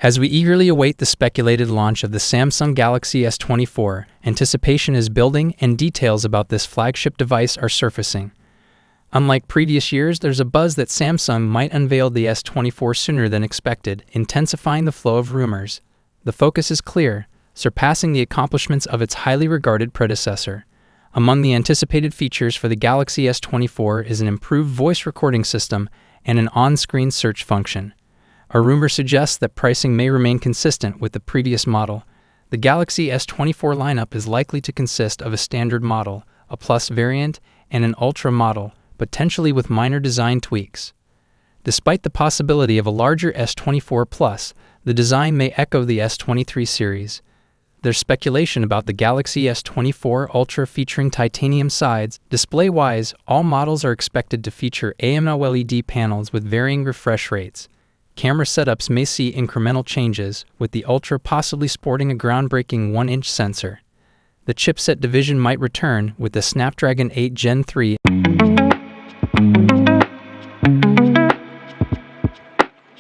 As we eagerly await the speculated launch of the Samsung Galaxy S24, anticipation is building and details about this flagship device are surfacing. Unlike previous years, there's a buzz that Samsung might unveil the S24 sooner than expected, intensifying the flow of rumors. The focus is clear, surpassing the accomplishments of its highly regarded predecessor. Among the anticipated features for the Galaxy S24 is an improved voice recording system and an on-screen search function. A rumor suggests that pricing may remain consistent with the previous model. The Galaxy S24 lineup is likely to consist of a standard model, a Plus variant, and an Ultra model, potentially with minor design tweaks. Despite the possibility of a larger S24 Plus, the design may echo the S23 series. There's speculation about the Galaxy S24 Ultra featuring titanium sides. Display-wise, all models are expected to feature AMOLED panels with varying refresh rates. Camera setups may see incremental changes, with the Ultra possibly sporting a groundbreaking 1-inch sensor. The chipset division might return, with the Snapdragon 8 Gen 3